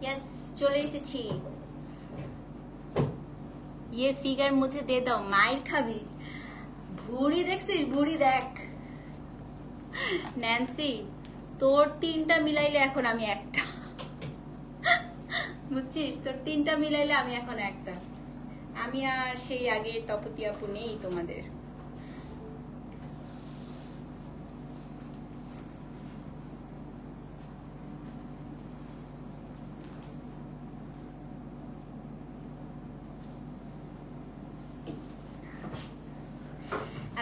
Yes चले एसेছি। ये figure मुझे दे दो, माइर खाबी। भुड़ी देखছিস, भुड़ी देख। नैन्सी তোর তিনটা মিলাইলে এখন আমি একটা, বুঝছিস? তোর তিনটা মিলাইলে আমি এখন একটা। আমি আর সেই আগের তপতি আপু নেই তোমাদের।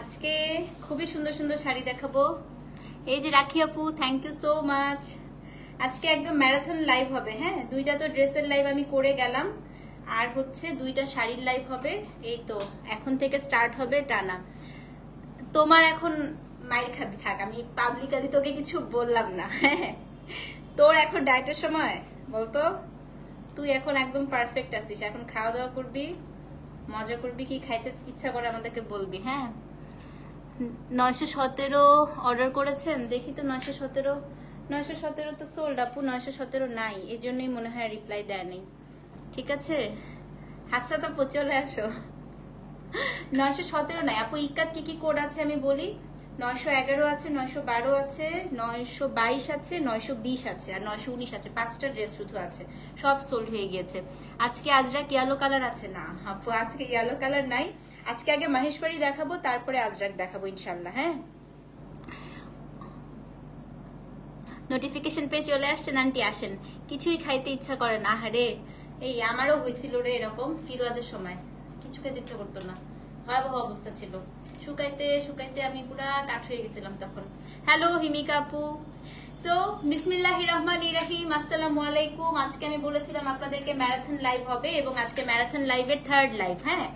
আজকে খুবই সুন্দর সুন্দর শাড়ি দেখাবো। এই যে রাখি আপু, থ্যাংক ইউ সো মাচ। আজকে একদম ম্যারাথন লাইভ হবে। হ্যাঁ, দুইটা তো ড্রেসের লাইভ আমি করে গেলাম, আর হচ্ছে দুইটা শাড়ির লাইভ হবে। এই তো এখন থেকে স্টার্ট হবে টানা। তোমার এখন মাইল খাবি, থাক, আমি পাবলিকালি তোকে কিছু বললাম না। হ্যাঁ, তোর এখন ডায়েটের সময় বলতো, তুই এখন একদম পারফেক্ট আছিস। এখন খাওয়া দাওয়া করবি, মজা করবি, কি খাইতে ইচ্ছা করে আমাদেরকে বলবি। হ্যাঁ, 917 অর্ডার করেছেন, দেখি তো। 917 তো সোল্ড আপু, 917 নাই, এই জন্যই মনে হয় রিপ্লাই দেয় নাই। ঠিক আছে, হাসটা তো চলে আসো। 917 নাই আপু। ইকাত কি কি কোড আছে আমি বলি। 911 আছে, 912 আছে, 922 আছে, 920 আছে, আর 919 আছে। 5টা ড্রেস শুধু আছে, সব সোল্ড হয়ে গিয়েছে। আজকে আজরাক ইয়েলো কালার আছে না আপু, আজকে ইয়েলো কালার নাই। আজকে আগে মাহেশ্বরী দেখাবো, তারপরে আজরাক দেখাবো ইনশাল্লাহ। হ্যাঁ, নোটিফিকেশন পেয়ে চলে আসছেন আন্টি, আসেন। কিছুই খাইতে ইচ্ছা করে না। আহারে, এই আমারও হয়েছিল রে এরকম ফিরোয়াদের সময়, কিছু খেতে ইচ্ছা করতো না, ভয়াবহ অবস্থা ছিল। শুকাইতে শুকাইতে আমি পুরা কাঠ হয়ে গেছিলাম তখন। হ্যালো হিমিকা আপু। সো বিসমিল্লাহির রহমানির রহিম, আসসালামু আলাইকুম। আজকে আমি বলেছিলাম আপনাদেরকে ম্যারাথন লাইভ হবে, এবং আজকে ম্যারাথন লাইভের থার্ড লাইভ। হ্যাঁ,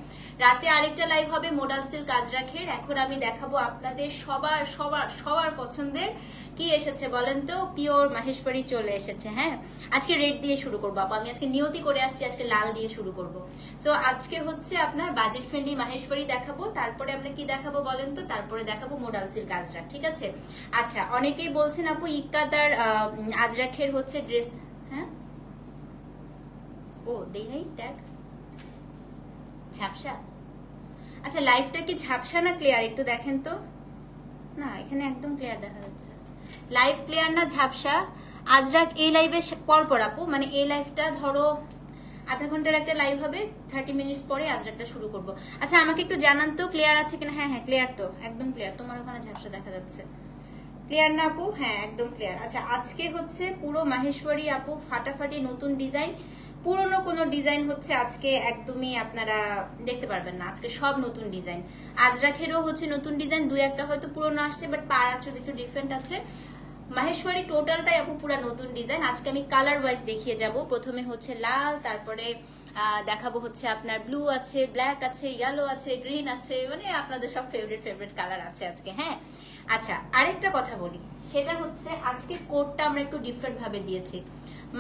রাতে আরেকটা লাইভ হবে মোডাল সিল্ক আজরাখের। এখন আমি দেখাবো আপনাদের সবার সবার সবার পছন্দের কি এসেছে বলেন তো, পিওর মাহেশ্বরী চলে এসেছে। হ্যাঁ, আজকে রেড দিয়ে শুরু করবো আপু, আমি আজকে নিয়তি করে আসছি, আজকে লাল দিয়ে শুরু করব। সো আজকে হচ্ছে আপনার বাজেট ফ্রেন্ডলি মাহেশ্বরী দেখাবো, তারপরে আমরা কি দেখাবো বলেন তো, তারপরে দেখাবো মোডাল সিল্ক আজরাক। ঠিক আছে, আচ্ছা, অনেকেই বলছেন আপু ইক্কাদার আজরাখের হচ্ছে ড্রেস। হ্যাঁ, ও দেই নাই ট্যাগ, ঝাপসা। আচ্ছা, লাইভটা কি ঝাপসা না ক্লিয়ার একটু দেখেন তো। না, এখানে একদম ক্লিয়ার দেখা যাচ্ছে। লাইভ ক্লিয়ার না ঝাপসা? আজরাক এই লাইভের পর পর আপু, মানে এই লাইভটা ধরো আধা ঘন্টার একটা লাইভ হবে, 30 মিনিটস পরে আজরাকটা শুরু করব। আচ্ছা, আমাকে একটু জানান তো ক্লিয়ার আছে কিনা। হ্যাঁ হ্যাঁ, ক্লিয়ার তো, একদম ক্লিয়ার। তোমার ওখানে ঝাপসা দেখা যাচ্ছে, ক্লিয়ার না আপু? হ্যাঁ, একদম ক্লিয়ার। আচ্ছা, আজকে হচ্ছে পুরো মাহেশ্বরী আপু ফাটাফাটি নতুন ডিজাইন, পুরনো কোনো ডিজাইন হচ্ছে আজকে একদমই আপনারা দেখতে পারবেন না। আজকে সব নতুন ডিজাইন। আজরাখেরও হচ্ছে নতুন ডিজাইন, দুই একটা হয়তো পুরনো আসছে, বাট পার আঁচল একটু ডিফারেন্ট আছে। মাহেশ্বরী টোটালটাই আপু পুরো নতুন ডিজাইন। আজকে আমি কালার ওয়াইজ দেখিয়ে যাব। প্রথমে হচ্ছে লাল, তারপরে দেখাবো হচ্ছে আপনার ব্লু আছে, ব্ল্যাক আছে, ইয়েলো আছে, গ্রিন আছে, মানে আপনাদের সব ফেভারিট ফেভারিট কালার আছে আজকে। হ্যাঁ, আচ্ছা, আরেকটা কথা বলি, সেটা হচ্ছে আজকে কোডটা আমরা একটু ডিফারেন্ট ভাবে দিয়েছি।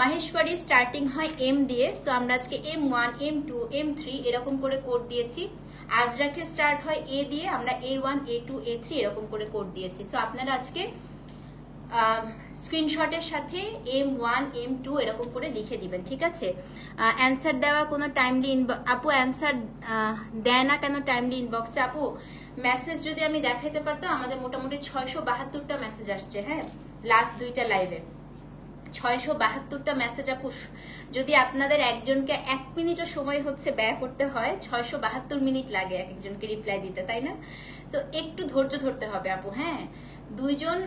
মাহেশ্বরী স্টার্টিং হয় এম দিয়ে, সো আমরা আজকে M1, M2, M3 এরকম করে কোড দিয়েছি। আজরাকে স্টার্ট হয় এ দিয়ে, আমরা A1, A2, A3 এরকম করে কোড দিয়েছি। সো আপনারা আজকে স্ক্রিনশটের সাথে M1, M2 এরকম করে লিখে দিবেন। ঠিক আছে, অ্যান্সার দেওয়া কোনো টাইমলি আপু অ্যান্সার দেয় না কেন টাইমলি ইনবক্সে? আপু মেসেজ যদি আমি দেখাইতে পারতাম, আমাদের মোটামুটি 672টা মেসেজ আসছে। হ্যাঁ, লাস্ট দুইটা লাইভে 672টা মেসেজ আপু। যদি আপনাদের একজনকে 1 মিনিটও সময় হচ্ছে ব্যয় করতে হয়, 672 মিনিট লাগে এক একজনকে রিপ্লাই দিতে, তাই না? তো একটু ধৈর্য ধরতে হবে আপু। হ্যাঁ, দুইজন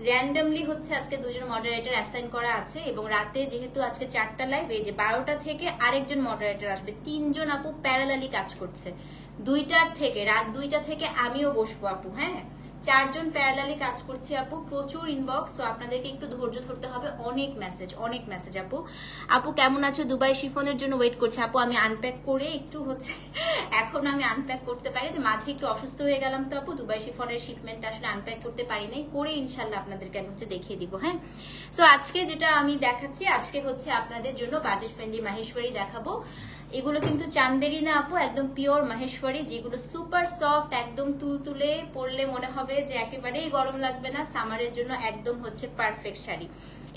র্যান্ডমলি হচ্ছে আজকে দুজন মডারেটর অ্যাসাইন করা আছে, এবং রাতে যেহেতু আজকে 4টা লাইভ, এই যে 12টা থেকে আরেকজন মডারেটর আসবে। 3জন আপু প্যারালালি কাজ করছে। 2টার থেকে, রাত 2টা থেকে আমিও বসবো আপু। হ্যাঁ, 4জন প্যারালালি কাজ করছি আপু। প্রচুর ইনবক্স, তো আপনাদেরকে একটু ধৈর্য ধরতে হবে। অনেক মেসেজ, অনেক মেসেজ আপু। আপু কেমন আছো? দুবাই শিফনের জন্য ওয়েট করছে আপু। আমি আনপ্যাক করে একটু হচ্ছে, এখন আমি আনপ্যাক করতে পারি, মাঝে একটু অসুস্থ হয়ে গেলাম তো আপু, দুবাই শিফনের শিপমেন্টটা আসলে আনপ্যাক করতে পারি নাই, করে ইনশাল্লাহ আপনাদেরকে আমি হচ্ছে দেখিয়ে দিব। হ্যাঁ, সো আজকে যেটা আমি দেখাচ্ছি, আজকে হচ্ছে আপনাদের জন্য বাজেট ফ্রেন্ডলি মাহেশ্বরী দেখাবো। এগুলো কিন্তু চান্দেরি না আপু, একদম পিওর মাহেশ্বরী, যেগুলো সুপার সফট, একদম তুলতুলে, পরলে মনে হবে যে একেবারেই গরম লাগবে না। সামারের জন্য একদম হচ্ছে পারফেক্ট শাড়ি।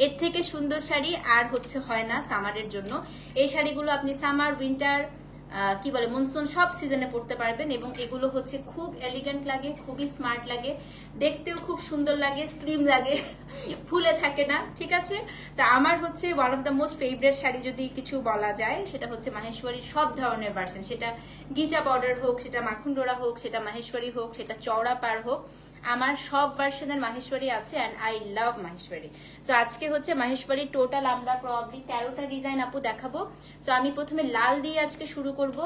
এর থেকে সুন্দর শাড়ি আর হচ্ছে হয় না সামারের জন্য। এই শাড়িগুলো আপনি সামার, উইন্টার, কি বলে, মনসুন, সব সিজনে পড়তে পারবেন। এবং এগুলো হচ্ছে খুব এলিগেন্ট লাগে, খুবই স্মার্ট লাগে, দেখতেও খুব সুন্দর লাগে, স্লিম লাগে, ফুলে থাকে না, ঠিক আছে। তো আমার হচ্ছে one of the most favourite sari যদি কিছু বলা যায়, সেটা হচ্ছে মাহেশ্বরীর সব ধরনের ভার্সন। সেটা গিজা বর্ডার হোক, সেটা মাখন ডোরা হোক, সেটা মাহেশ্বরী হোক, সেটা চওড়া পার হোক, আমার সব ভার্সনের মাহেশ্বরী আছে and I love Maheshwari. So আজকে হচ্ছে মাহেশ্বরী টোটাল আমরা প্রবাবলি 13টা ডিজাইন আপু দেখাবো। সো আমি প্রথমে লাল দিয়ে আজকে শুরু করব।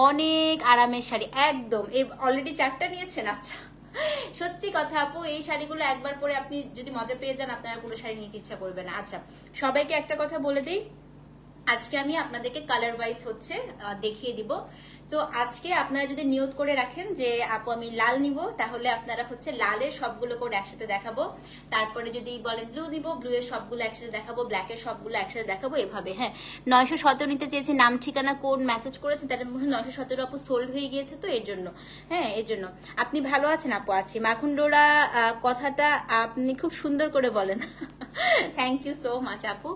অনেক আরামের শাড়ি একদম, এই অলরেডি 4টা নিয়েছেন? আচ্ছা, সত্যি কথা আপু, এই শাড়িগুলো একবার পরে আপনি যদি মজা পেয়ে যান, আপনারা পুরো শাড়ি নিতে ইচ্ছা করবে না। আচ্ছা, সবাইকে একটা কথা বলে দিই, আজকে আমি আপনাদেরকে কালার ওয়াইজ হচ্ছে দেখিয়ে দিব। তো আজকে আপনারা যদি নিয়ত করে রাখেন যে আপু আমি লাল নিব, তাহলে আপনারা হচ্ছে লালের সবগুলো কোড একসাথে দেখাবো। তারপরে যদি বলেন ব্লু নিব, ব্লু এর সবগুলো একসাথে দেখাবো, ব্ল্যাক এর সবগুলো একসাথে দেখাবো, এভাবে। হ্যাঁ, 917 নিতে চেয়েছি, নাম ঠিকানা কোড মেসেজ করেছেন, তাহলে 917 আপু সোল্ড হয়ে গিয়েছে, তো এর জন্য। হ্যাঁ, এর জন্য। আপনি ভালো আছেন আপু? আছি। মাখন ডোরা কথাটা আপনি খুব সুন্দর করে বলেন। থ্যাংক ইউ সো মাচ আপু।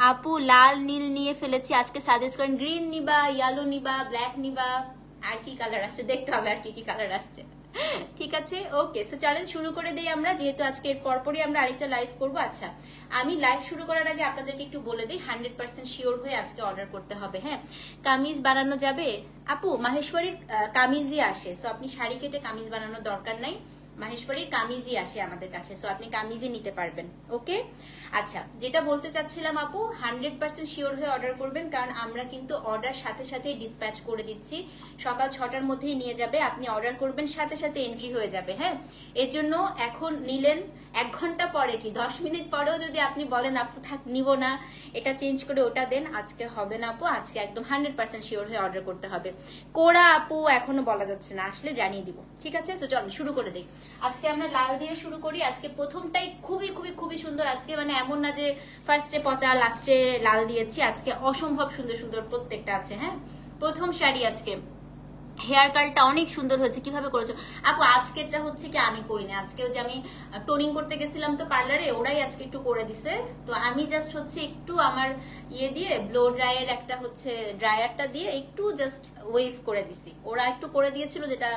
আপু লাল নীল নিয়ে ফেলেছি, আজকে সাজেস্ট করেন গ্রিন নিবা, ইয়েলো নিবা, ব্ল্যাক নিবা, আর কি কালার আসছে দেখতে হবে, আর কি কি কালার আসছে। ঠিক আছে, ওকে। সো চলেন শুরু করে দেই আমরা, যেহেতু আজকে এর পরপরই আমরা আরেকটা লাইভ করবো। আচ্ছা, আমি লাইভ শুরু করার আগে আপনাদেরকে একটু বলে দিই, 100% শিওর হয়ে আজকে অর্ডার করতে হবে। হ্যাঁ, কামিজ বানানো যাবে আপু, মাহেশ্বরীর কামিজই আসে, সো আপনি শাড়ি কেটে কামিজ বানানোর দরকার নাই, মাহেশ্বরীর কামিজই আসে আমাদের কাছে, সো আপনি কামিজই নিতে পারবেন। ওকে, আচ্ছা, যেটা বলতে চাচ্ছিলাম আপু, 100% শিওর হয়ে অর্ডার করবেন, কারণ আমরা কিন্তু অর্ডার সাথে সাথেই ডিসপ্যাচ করে দিচ্ছি, সকাল 6টার মধ্যেই নিয়ে যাবে, আপনি অর্ডার করবেন সাথে সাথে এন্ট্রি হয়ে যাবে। হ্যাঁ, এর জন্য এখন নিলেন, 1 ঘন্টা পরে কি 10 মিনিট পরেও যদি আপনি বলেন আপু থাক নিব না, এটা চেঞ্জ করে ওটা দেন, আজকে হবে না আপু, আজকে একদম 100% শিওর হয়ে অর্ডার করতে হবে। কোরা আপু এখনো বলা যাচ্ছে না, আসলে জানিয়ে দিব, ঠিক আছে। তো চল শুরু করে দিই। আজকে আমরা লাল দিয়ে শুরু করি। আজকে প্রথমটাই খুবই খুবই খুবই সুন্দর। আজকে মানে এমন না যে ফার্স্টে পচা লাস্টে লাল দিয়েছি, আজকে অসম্ভব সুন্দর সুন্দর প্রত্যেকটা আছে। হ্যাঁ, প্রথম শাড়ি আজকে, হেয়ার কাটটা অনেক সুন্দর হয়েছে, কিভাবে করেছো আপু? আজকেরটা হচ্ছে কি আমি করিনি, আজকে যে আমি টোনিং করতে গেছিলাম তো পার্লারে, ওরাই আজকে একটু করে দিছে, তো আমি জাস্ট হচ্ছে একটু আমার ইয়ে দিয়ে ব্লো ড্রায়ার একটা হচ্ছে ড্রায়ারটা দিয়ে একটু জাস্ট ওয়েভ করে দিছি, ওরা একটু করে দিয়েছিল, যেটা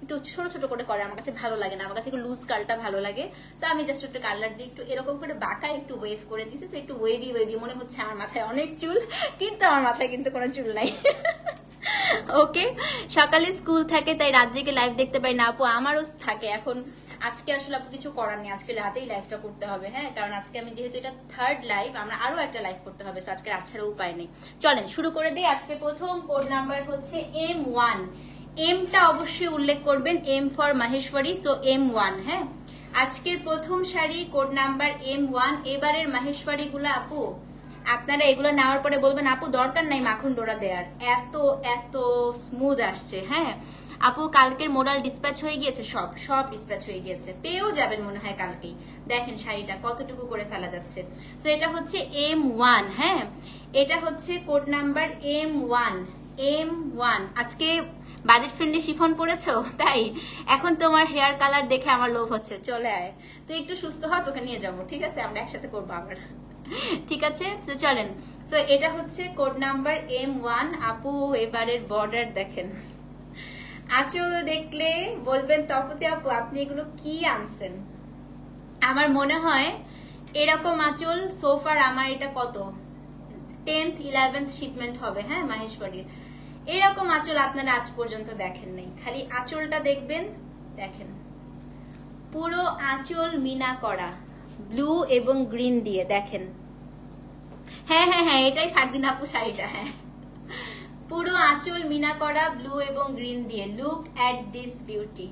একটু ছোট ছোট করে করে, আমার কাছে ভালো লাগে না, আমার কাছে একটু লুজ কার্লটা ভালো লাগে। তো আমি জাস্ট একটু কালার দিয়ে একটু এরকম করে বাঁকা একটু ওয়েভ করে দিয়েছি, তো একটু ওয়েভি ওয়েভি মনে হচ্ছে আমার মাথায় অনেক চুল, কিন্তু আমার মাথায় কিন্তু কোনো চুল নাই। ওকে, সকালে স্কুল থাকে তাই রাত জেগে লাইভ দেখতে পাই না আপু, আমারও থাকে এখন। আজকে আসলে আপু কিছু করার নেই, আজকে রাতেই লাইভটা করতে হবে। হ্যাঁ, কারণ আজকে আমি যেহেতু এটা 3rd লাইভ, আমরা আরো একটা লাইভ করতে হবে, আজকে রাত ছাড়া উপায় নেই। চলেন শুরু করে দিই। আজকে প্রথম কোড নাম্বার হচ্ছে M1, এমটা অবশ্যই উল্লেখ করবেন, M for Maheshwari, so M1। হ্যাঁ, আজকের প্রথম শাড়ি কোড নাম্বার M1। এবারের মাহেশ্বরী গুলা আপু আপনারা এগুলো নেওয়ার পরে বলবেন আপু দরকার নাই মাখন ডোরা দেওয়ার, এত এত স্মুথ আসছে। হ্যাঁ আপু, কালকের মোডাল ডিসপ্যাচ হয়ে গিয়েছে, সব সব ডিসপ্যাচ হয়ে গিয়েছে, পেয়েও যাবেন মনে হয় কালকেই। দেখেন শাড়িটা কতটুকু করে ফেলা যাচ্ছে। সো এটা হচ্ছে M1। হ্যাঁ, এটা হচ্ছে কোড নাম্বার M1। M1 আজকে বাজেট ফ্রেন্ডলি শিফন পরেছো তাই এখন তোমার হেয়ার কালার দেখে আমার লোভ হচ্ছে, চলে আয় তুই একটু সুস্থ হ, তোকে নিয়ে যাবো, ঠিক আছে, আমরা একসাথে করবো আবার, ঠিক আছে। তো চলেন, সো এটা হচ্ছে কোড নাম্বার M1। আপু এবারের বর্ডার দেখেন, আঁচল দেখলে বলবেন তপতি আপু আপনি এগুলো কি আনছেন। আমার মনে হয় এরকম আঁচল সোফার আমার এটা কত 10th 11th শিপমেন্ট হবে। হ্যাঁ, মাহেশ্বরীর এরকম আঁচল আপনারা আজ পর্যন্ত দেখেন নাই, খালি আঁচলটা দেখবেন, দেখেন পুরো আঁচল মিনা করা ব্লু এবং গ্রিন দিয়ে, দেখেন। হ্যাঁ হ্যাঁ হ্যাঁ, এটাই ফারদিন আপু শাড়িটা। হ্যাঁ, পুরো আঁচল মিনা করা ব্লু এবং গ্রিন দিয়ে, লুক এট দিস বিউটি।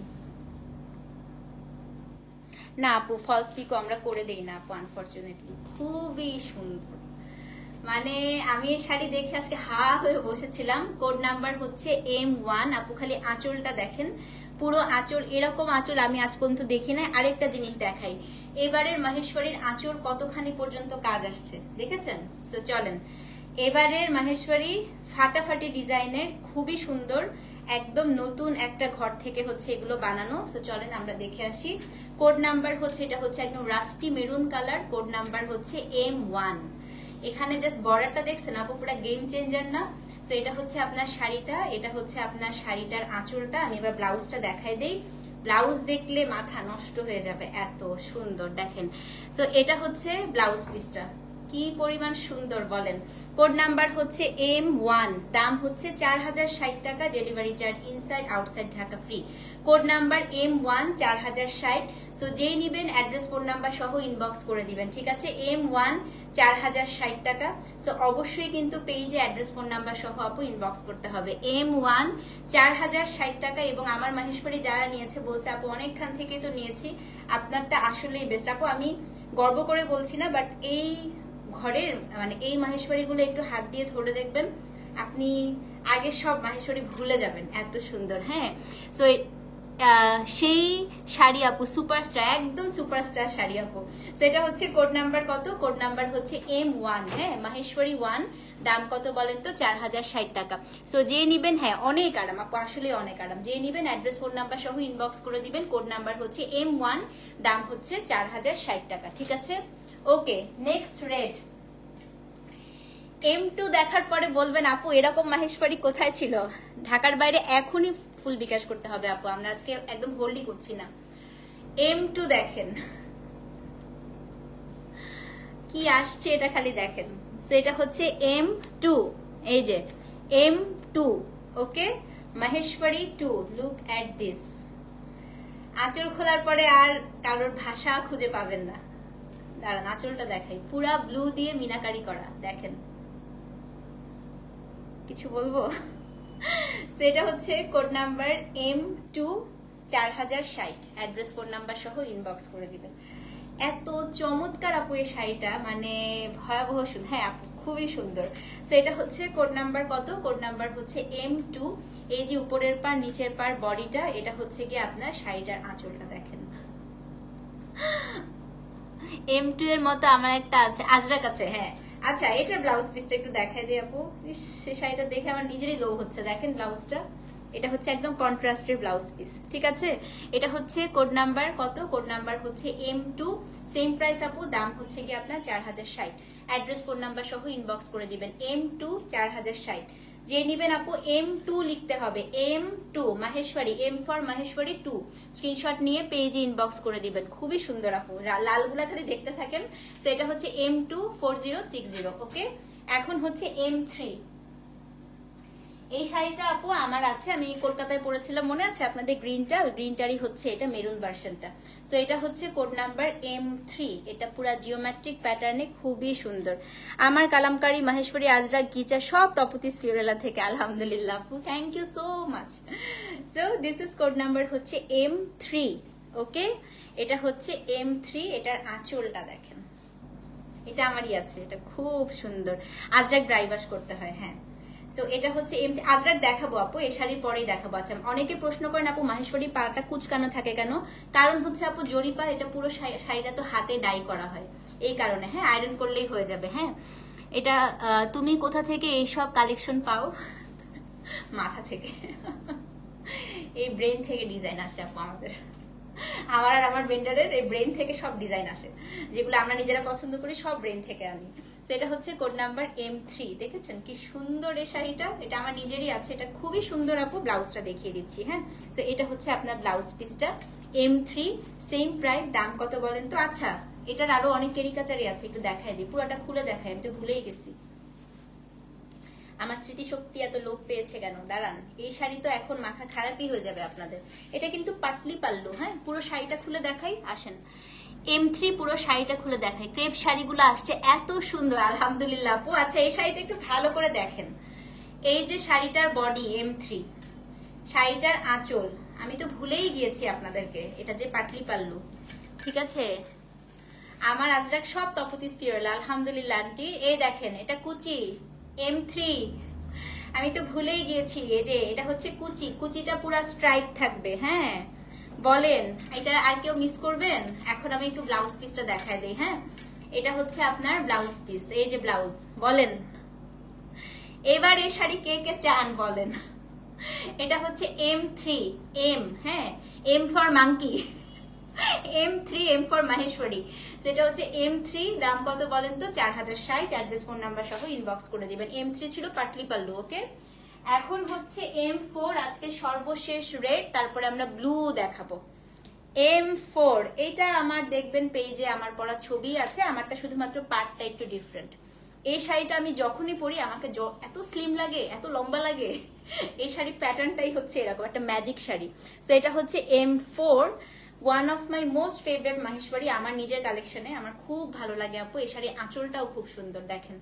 না আপু, ফলস পিকো আমরা করে দেই না আপু, আনফরচুনেটলি। খুবই সুন্দর, মানে আমি এই শাড়ি দেখে আজকে হা হয়ে বসেছিলাম। কোড নাম্বার হচ্ছে M1। আপু খালি আঁচলটা দেখেন, পুরো আঁচল, এরকম আঁচল আমি আজ পর্যন্ত দেখি না। আরেকটা জিনিস দেখাই, এবারের মাহেশ্বরীর আঁচল কতখানি পর্যন্ত কাজ আসছে দেখেছেন। তো চলেন, এবারের মাহেশ্বরী ফাটাফাটি ডিজাইনের, খুবই সুন্দর, একদম নতুন একটা ঘর থেকে হচ্ছে এগুলো বানানো। তো চলেন আমরা দেখে আসি। কোড নাম্বার হচ্ছে, এটা হচ্ছে একদম rusty maroon colour, code number হচ্ছে M1। এখানে জাস্ট বর্ডারটা দেখছেন আপু, পুরো গেম চেঞ্জার না? তো এটা হচ্ছে আপনার শাড়িটা, এটা হচ্ছে আপনার শাড়িটার আঁচলটা। আমি এবার ব্লাউজটা দেখাই দেই। ব্লাউজ দেখলে মাথা নষ্ট হয়ে যাবে, এত সুন্দর দেখেন। সো এটা হচ্ছে ব্লাউজ পিসটা, কি পরিমাণ সুন্দর বলেন। কোড নাম্বার হচ্ছে M1, দাম হচ্ছে 4060 টাকা, delivery charge inside outside Dhaka free. Code number M1 4060। So যেই নিবেন অ্যাড্রেস ফোন নাম্বার সহ ইনবক্স করে দিবেন, ঠিক আছে? M1 4060 টাকা। সো অবশ্যই কিন্তু পেজে অ্যাড্রেস ফোন নাম্বার সহ আপু ইনবক্স করতে হবে। M1 4060 টাকা। এবং আমার মাহেশ্বরী যারা নিয়েছে বলছে আপু অনেকখান থেকে তো নিয়েছি, আপনারটা আসলেই বেস্ট। আপু আমি গর্ব করে বলছি না, বাট এই ঘরের মানে এই মাহেশ্বরী গুলো একটু হাত দিয়ে ধরে দেখবেন, আপনি আগে সব মাহেশ্বরী ভুলে যাবেন, এত সুন্দর। হ্যাঁ, সো সেই শাড়ি আপু সুপারস্টার, একদম সুপারস্টার শাড়ি আপু। সেটা হচ্ছে কোড নাম্বার কত? কোড নাম্বার হচ্ছে M1। হ্যাঁ, মাহেশ্বরী 1, দাম কত বলেন তো? 4060 টাকা। সো যে নিবেন, হ্যাঁ অনেক আরাম আপু, আসলে অনেক আরাম। যে নিবেন অ্যাড্রেস ফোন নাম্বার সহ ইনবক্স করে দিবেন। কোড নাম্বার হচ্ছে M1, দাম হচ্ছে 4060 টাকা, ঠিক আছে? ওকে, নেক্সট রেড। M2 দেখার পরে বলবেন আপু এরকম মাহেশ্বরী কোথায় ছিল? ঢাকার বাইরে এখনই ফুল বিকাশ করতে হবে আপু, আমরা আজকে একদম হোল্ডই করছি না। M2 দেখেন কি আসছে, এটা খালি দেখেন। সো এটা হচ্ছে M2, এই যে M2, okay, Maheshwari 2। Look at this. আঁচল খোলার পরে আর কারোর ভাষা খুঁজে পাবেন না। দাঁড়ান আঁচলটা দেখাই, পুরা ব্লু দিয়ে মিনাকারি করা, দেখেন। কিছু বলবো? সেটা হচ্ছে code number M2 4060, address phone number সহ ইনবক্স করে দিবেন। এত চমৎকার আপু এই শাড়িটা, মানে ভয়াবহ সুন্দর। হ্যাঁ আপু খুবই সুন্দর। সেটা হচ্ছে কোড নাম্বার কত? কোড নাম্বার হচ্ছে M2। এই যে উপরের পার নিচের পার বডিটা, এটা হচ্ছে কি আপনার শাড়িটার আঁচলটা দেখেন। M2 এর মতো আমার একটা আছে, আজরাক আছে। হ্যাঁ আচ্ছা, এটার ব্লাউজ পিসটা একটু দেখাই দিই আপু। সে শাড়িটা দেখে আমার নিজেরই লো হচ্ছে, দেখেন ব্লাউজটা। এটা হচ্ছে একদম কন্ট্রাস্টের ব্লাউজ পিস, ঠিক আছে? এটা হচ্ছে কোড নাম্বার কত? কোড নাম্বার হচ্ছে M2, সেম প্রাইস আপু, দাম হচ্ছে কি আপনার 4060। অ্যাড্রেস ফোন নাম্বার সহ ইনবক্স করে দিবেন। M2 4060। যে নিবেন আপু M2 লিখতে হবে, M2 Maheshwari, M for Maheshwari 2। Screenshot নিয়ে পেজে ইনবক্স করে দিবেন। খুবই সুন্দর আপু, লালগুলা খালি দেখতে থাকেন। সেটা হচ্ছে M2 4060, ওকে। এখন হচ্ছে M3। এই শাড়িটা আপু আমার আছে, আমি কলকাতায় পরেছিলাম, মনে আছে আপনাদের? গ্রিনটা, ওই গ্রিনটারই হচ্ছে এটা মেরুন ভার্সনটা। সো এটা হচ্ছে কোড নাম্বার M3। এটা পুরা জিওমেট্রিক প্যাটার্নে, খুবই সুন্দর। আমার কালামকারী মাহেশ্বরী, আজরাক, গিচা সব তপতিস ফিওরেলা থেকে, আলহামদুলিল্লাহ আপু, thank you so much. So this is code number হচ্ছে M3, ওকে। এটা হচ্ছে M3। এটার আঁচলটা দেখেন, এটা আমারই আছে, এটা খুব সুন্দর। আজরাক ড্রাই ওয়াশ করতে হয়, হ্যাঁ। তো এটা হচ্ছে এমনি আজরাক দেখাবো আপু, এই শাড়ির পরেই দেখাবো। আচ্ছা, অনেকে প্রশ্ন করেন আপু মাহেশ্বরী পাটা কুচকানো থাকে কেন? কারণ হচ্ছে আপু জরিপা, এটা পুরো শাড়িটা তো হাতে ডাই করা হয়, এই কারণে। হ্যাঁ, আয়রন করলেই হয়ে যাবে। হ্যাঁ, এটা তুমি কোথা থেকে এইসব কালেকশন পাও? মাথা থেকে, এই ব্রেন থেকে ডিজাইন আসে আপু আমাদের। আমার আর আমার ভেন্ডারের এই ব্রেন থেকে সব ডিজাইন আসে, যেগুলো আমরা নিজেরা পছন্দ করি, সব ব্রেন থেকে আনি। তো এটা হচ্ছে কোড নাম্বার M3। দেখেছেন কি সুন্দর এই শাড়িটা? এটা আমার নিজেরই আছে, এটা খুবই সুন্দর আপু। ব্লাউজটা দেখিয়ে দিচ্ছি। হ্যাঁ, তো এটা হচ্ছে আপনার ব্লাউজ পিসটা, M3, সেম প্রাইস। দাম কত বলেন তো? আচ্ছা, এটার আরো অনেক কেরিকাচারি আছে, একটু দেখাই দিই, পুরোটা খুলে দেখাই, আমি তো ভুলেই গেছি। আমার স্মৃতিশক্তি এত লোপ পেয়েছে কেন? দাঁড়ান, এই শাড়ি তো এখন মাথা খারাপই হয়ে যাবে আপনাদের। এটা কিন্তু পাটলি পাল্লু। হ্যাঁ, পুরো শাড়িটা খুলে দেখাই, আসেন। M3 পুরো শাড়িটা খুলে দেখাই। ক্রেপ শাড়িগুলো আসছে এত সুন্দর, আলহামদুলিল্লাহ আপু। আচ্ছা, এই শাড়িটা একটু ভালো করে দেখেন। এই যে শাড়িটার বডি M3, শাড়িটার আঁচল, আমি তো ভুলেই গিয়েছি আপনাদেরকে, এটা যে পাটলি পাল্লু, ঠিক আছে? আমার আজরাক সব তপতিস পিওরলা, আলহামদুলিল্লাহ আন্টি। এই দেখেন, এটা কুচি M3, আমি তো ভুলেই গিয়েছি। এই যে এটা হচ্ছে কুচি, কুচিটা পুরা স্ট্রাইপ থাকবে। হ্যাঁ বলেন, এটা আর কেউ মিস করবেন? এখন আমি একটু ব্লাউজ পিসটা দেখায় দিই। হ্যাঁ, এটা হচ্ছে আপনার ব্লাউজ পিস, এই যে ব্লাউজ, বলেন এবার এই শাড়ি কে কে চান বলেন। এটা হচ্ছে M3, এম, হ্যাঁ, M for monkey, M3, M for Maheshwari. সেটা হচ্ছে M3, দাম কত বলেন তো? 4060, অ্যাড্রেস ফোন নাম্বার সহ ইনবক্স করে দিবেন। M3 ছিল পাটলি পাল্লু, ওকে। এখন হচ্ছে M4, আজকে সর্বশেষ রেড, তারপরে আমরা ব্লু দেখাবো। M4, এটা আমার দেখবেন পেজে আমার পরা ছবি আছে, আমারটা শুধুমাত্র পার্টটা একটু ডিফারেন্ট। এই শাড়িটা আমি যখনই পরি আমাকে এত স্লিম লাগে, এত লম্বা লাগে। এই শাড়ির প্যাটার্নটাই হচ্ছে এরকম একটা ম্যাজিক শাড়ি। সো এটা হচ্ছে M4, one of my most favourite Maheshwari, আমার নিজের কালেকশনে আমার খুব ভালো লাগে আপু। এই শাড়ির আঁচলটাও খুব সুন্দর, দেখেন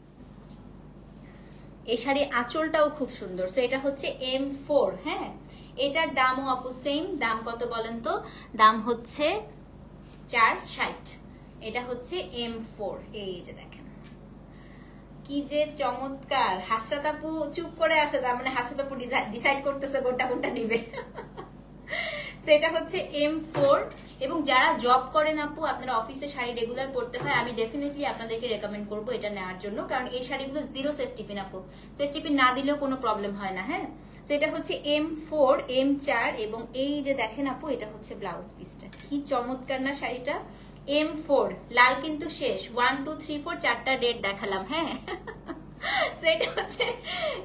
এই শাড়ির আঁচলটাও খুব সুন্দর। সো এটা হচ্ছে M4, হ্যাঁ। এটার দামও আপু সেম, দাম কত বলেন তো? দাম হচ্ছে 460। এটা হচ্ছে M4, এই যে দেখেন কি যে চমৎকার। হাসরাত আপু চুপ করে আছে, তার মানে হাসরাত আপু ডিসাইড করতেছে কোনটা কোনটা নিবে। সেটা হচ্ছে M4। এবং যারা জব করেন আপু, আপনারা অফিসে শাড়ি রেগুলার পরতে হয়, আমি ডেফিনেটলি আপনাদেরকে রেকমেন্ড করবো এটা নেওয়ার জন্য, কারণ এই শাড়িগুলো জিরো সেফটি পিন আপু, সেফটি পিন না দিলেও কোনো প্রবলেম হয় না, হ্যাঁ। তো এটা হচ্ছে M4, M4, এবং এই যে দেখেন আপু, এটা হচ্ছে ব্লাউজ পিসটা, কি চমৎকার না শাড়িটা। M4, লাল কিন্তু শেষ, 1 2 3 4 4টা রেড দেখালাম, হ্যাঁ। সেটা হচ্ছে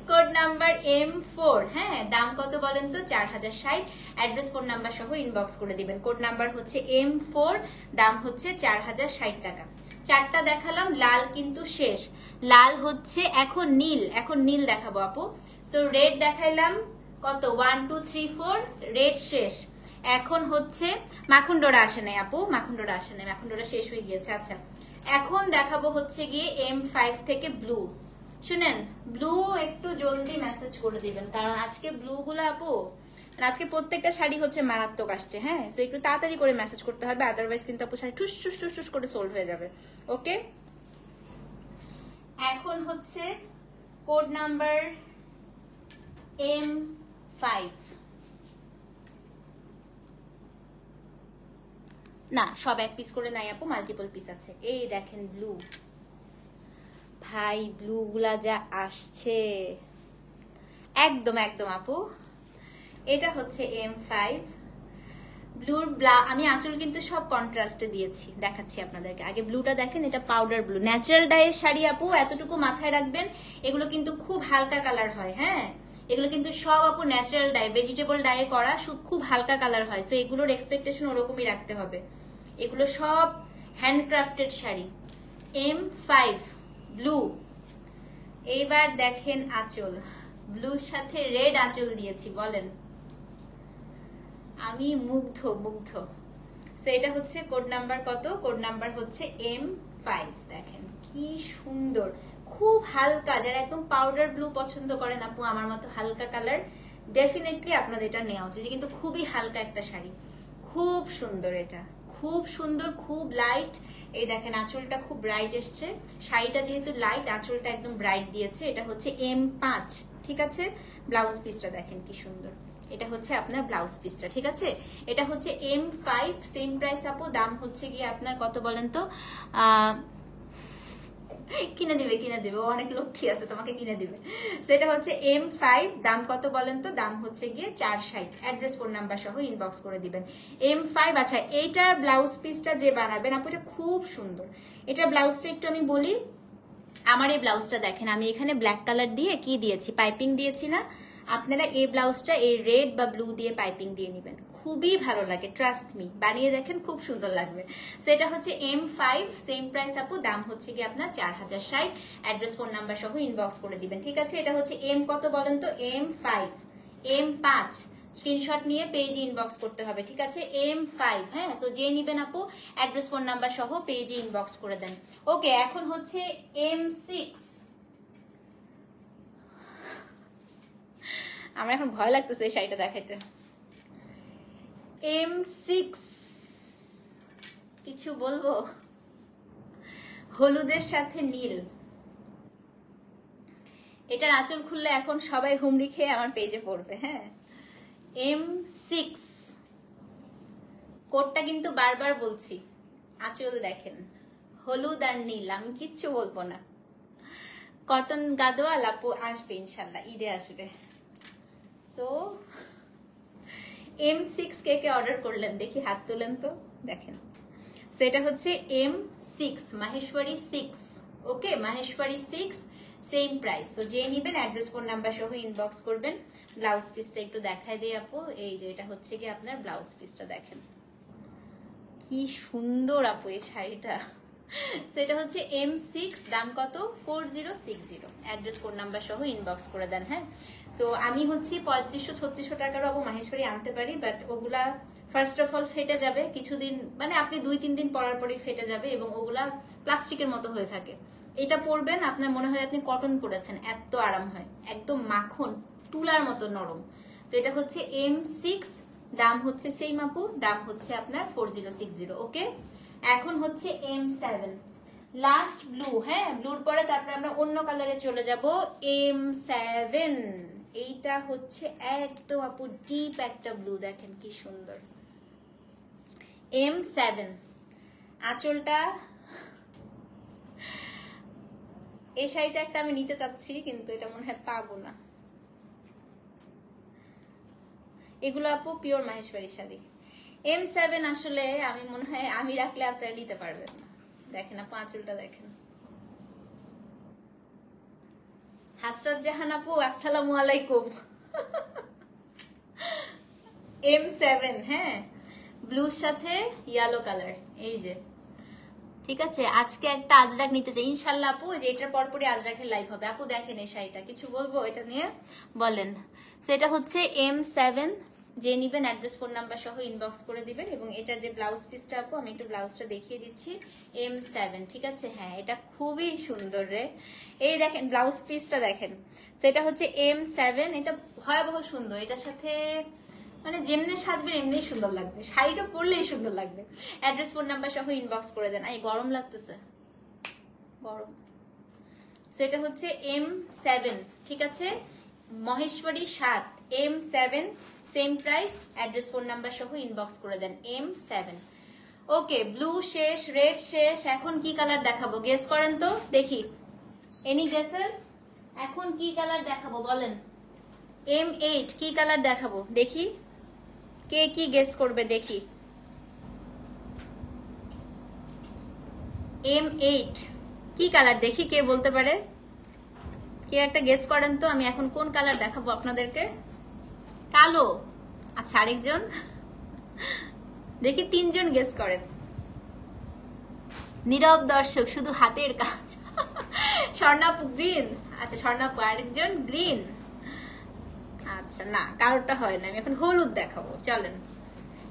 কোড নাম্বার M4, হ্যাঁ। দাম কত বলেন তো? 4060, অ্যাড্রেস ফোন নাম্বার সহ ইনবক্স করে দিবেন। কোড নাম্বার হচ্ছে M4, দাম হচ্ছে 4060 টাকা। 4টা দেখালাম, লাল কিন্তু শেষ, লাল হচ্ছে এখন নীল, এখন নীল দেখাবো আপু। সো রেড দেখাইলাম কত, 1 2 3 4, রেড শেষ। এখন হচ্ছে মাখন ডোরা আসে নাই আপু, মাখন ডোরা আসে নাই, মাখন ডোরা শেষ হয়ে গিয়েছে। আচ্ছা, এখন দেখাবো হচ্ছে গিয়ে M5 থেকে ব্লু। শুনেন, ব্লু একটু জলদি মেসেজ করে দিবেন, কারণ আজকে ব্লু গুলো আপু, আজকে প্রত্যেকটা শাড়ি হচ্ছে মারাত্মক আসছে, হ্যাঁ। তো একটু তাড়াতাড়ি করে মেসেজ করতে হবে, আদারওয়াইজ কিন্তু আপু শাড়ি টুস টুস টুস টুস করে সোল্ড হয়ে যাবে, ওকে। এখন হচ্ছে কোড নাম্বার M5, না সব এক পিস করে নাই আপু, মাল্টিপল পিস আছে। এই দেখেন ব্লু, ভাই ব্লু গুলা যা আসছে, একদম একদম আপু। এটা হচ্ছে M5 ব্লুর আমি আঁচল কিন্তু সব কন্ট্রাস্টে দিয়েছি, দেখাচ্ছি আপনাদেরকে। আগে ব্লুটা দেখেন, এটা পাউডার ব্লু, ন্যাচারাল ডাইয়ের শাড়ি আপু, এতটুকু মাথায় রাখবেন, এগুলো কিন্তু খুব হালকা কালার হয়, হ্যাঁ। এগুলো কিন্তু সব আপু ন্যাচারাল ডাই, ভেজিটেবল ডাইয়ে করা, খুব হালকা কালার হয়। সো এগুলোর এক্সপেকটেশন ওরকমই রাখতে হবে, এগুলো সব হ্যান্ডক্রাফটেড শাড়ি। M5 blue. এইবার দেখেন আঁচল, ব্লুর সাথে রেড আঁচল দিয়েছি, বলেন আমি মুগ্ধ মুগ্ধ। সো এটা হচ্ছে কোড নাম্বার কত? কোড নাম্বার হচ্ছে M5, দেখেন কি সুন্দর, খুব হালকা। যারা একদম পাউডার ব্লু পছন্দ করেন আপু, আমার মতো হালকা কালার, ডেফিনেটলি আপনাদের এটা নেওয়া উচিত, কিন্তু খুবই হালকা একটা শাড়ি, খুব সুন্দর, এটা খুব সুন্দর, খুব লাইট। এই দেখেন আঁচলটা খুব ব্রাইট এসছে, শাড়িটা যেহেতু লাইট, আঁচলটা একদম ব্রাইট দিয়েছে। এটা হচ্ছে M5, ঠিক আছে। ব্লাউজ পিসটা দেখেন কি সুন্দর, এটা হচ্ছে আপনার ব্লাউজ পিসটা, ঠিক আছে। এটা হচ্ছে M5, সেম প্রাইস আপু, দাম হচ্ছে গিয়ে আপনার কত বলেন তো? কিনে দিবে কিনে দিবে, অনেক লক্ষ্মী আছে, তোমাকে কিনে দিবে। সেটা হচ্ছে M5, দাম কত বলেন তো? দাম হচ্ছে গিয়ে 460, অ্যাড্রেস ফোন নাম্বার সহ ইনবক্স করে দিবেন। M5, আচ্ছা এইটার ব্লাউজ পিসটা যে বানাবেন আপু, এটা খুব সুন্দর। এটা ব্লাউজটা একটু আমি বলি, আমার এই ব্লাউজটা দেখেন, আমি এখানে ব্ল্যাক কালার দিয়ে কি দিয়েছি, পাইপিং দিয়েছি না। আপনারা এই ব্লাউজটা এই রেড বা ব্লু দিয়ে পাইপিং দিয়ে নেবেন, খুবই ভালো লাগে, ট্রাস্ট মি, বানিয়ে দেখেন খুব সুন্দর লাগবে। সেটা হচ্ছে M5, সেম প্রাইস আপু, দাম হচ্ছে কি আপনার 4060, অ্যাড্রেস ফোন নাম্বার সহ ইনবক্স করে দিবেন, ঠিক আছে। এটা হচ্ছে M কত বলেন তো? M5, M5, স্ক্রিনশট নিয়ে পেজ ইনবক্স করতে হবে, ঠিক আছে। M5, হ্যাঁ। সো যে নিবেন আপু, অ্যাড্রেস ফোন নাম্বার সহ পেজে ইনবক্স করে দেন, ওকে। এখন হচ্ছে M6, আমার এখন ভয় লাগতেছে এই শাড়িটা দেখাইতে। M6, কিছু বলবো? হলুদের সাথে নীল, এটার আঁচল খুললে এখন সবাই হুমড়ি খেয়ে আমার পেজে পড়বে, হ্যাঁ। M6, কোডটা কিন্তু বারবার বলছি, আঁচল দেখেন হলুদ আর নীল, আমি কিচ্ছু বলবো না। কটন গাদোয়াল আপু আসবে ইনশাল্লাহ, ঈদে আসবে। তো M6 কে কে অর্ডার করলেন দেখি, হাত তুলেন তো, দেখেন। সেটা হচ্ছে M6 মাহেশ্বরী 6। ওকে, মাহেশ্বরী 6 সেম প্রাইস। তো যে নিবেন অ্যাড্রেস ফোন নাম্বার সহ ইনবক্স করবেন। ব্লাউজ পিসটা একটু দেখাই দিই আপু, এই যে এটা হচ্ছে কি আপনার ব্লাউজ পিসটা, দেখেন কি সুন্দর আপু এই শাড়িটা। সেটা হচ্ছে M6, দাম কত? 4060। অ্যাড্রেস ফোন নাম্বার সহ ইনবক্স করে দেন। হ্যাঁ, তো আমি হচ্ছে 3500-3600 টাকার আপু মাহেশ্বরী আনতে পারি, বাট ওগুলা ফার্স্ট অফ অল ফেটে যাবে কিছুদিন, মানে আপনি 2-3 দিন পরার পরই ফেটে যাবে, এবং ওগুলা প্লাস্টিকের মতো হয়ে থাকে। এটা পরবেন আপনার মনে হয় আপনি কটন পরেছেন, এত আরাম হয়, একদম মাখন তুলার মতো নরম। তো এটা হচ্ছে M6, দাম হচ্ছে সেম আপু, দাম হচ্ছে আপনার 4060। ওকে, এখন হচ্ছে M7 লাস্ট ব্লু। হ্যাঁ, ব্লুর পরে তারপরে আমরা অন্য কালারে চলে যাব। M7 এইটা হচ্ছে একদম আপু ডিপ একটা ব্লু, দেখেন কি সুন্দর। M7 আঁচলটা, এই শাড়িটা একটা আমি নিতে চাচ্ছি কিন্তু এটা মনে হয় পাবো না। এগুলো আপু পিওর মাহেশ্বরী শাড়ি। M7 আসলে আমি মনে হয় আমি রাখলে আপনারা নিতে পারবেন না। দেখেন আপু আঁচলটা দেখেন। হাসরাত জাহান আপু আসসালামু আলাইকুম। M7 হ্যাঁ, ব্লুর সাথে ইয়েলো কালার, এই যে ঠিক আছে। আজকে একটা আজরাক নিতে চাই ইনশাল্লাহ আপু, যে এটার পরপরই আজরাকের লাইভ হবে। আপু দেখেন এই শাড়িটা, কিছু বলবো এটা নিয়ে বলেন। সেটা হচ্ছে M7, যে নিবেন অ্যাড্রেস ফোন নাম্বার সহ ইনবক্স করে দিবেন, এবং এটার যে ব্লাউজ পিসটা আপু আমি একটু ব্লাউজটা দেখিয়ে দিচ্ছি। M7 ঠিক আছে, হ্যাঁ এটা খুবই সুন্দর রে, এই দেখেন ব্লাউজ পিসটা দেখেন। সেটা হচ্ছে M7, এটা ভয়াবহ সুন্দর, এটার সাথে মানে যেমনি সাজবেন এমনি সুন্দর লাগবে, শাড়িটা পরলেই সুন্দর লাগবে। অ্যাড্রেস ফোন নাম্বার সহ ইনবক্স করে দেন। এই গরম লাগতেছে, গরম। সেটা হচ্ছে M7 ঠিক আছে, Maheshwari 7, M7 same price, address phone number সহ ইনবক্স করে দেন। M7 ওকে, ব্লু শেষ, রেড শেষ, এখন কি কালার দেখাবো গেস করেন তো দেখি। Any guesses? এখন কি কালার দেখাবো বলেন। M8 কি কালার দেখাবো দেখি, কে কি গেস করবে দেখি। M8 কি কালার দেখি, কে বলতে পারে? কে একটা গেস করেন তো, আমি এখন কোন কালার দেখাবো আপনাদেরকে। কালো, আচ্ছা আরেকজন দেখি, 3 জন গেস করেন। নীরব দর্শক, শুধু হাতের কাজ। স্বর্ণাপু গ্রিন, আচ্ছা স্বর্ণাপু, আরেকজন গ্রিন, আচ্ছা না কারোরটা হয় না। আমি এখন হলুদ দেখাবো, চলেন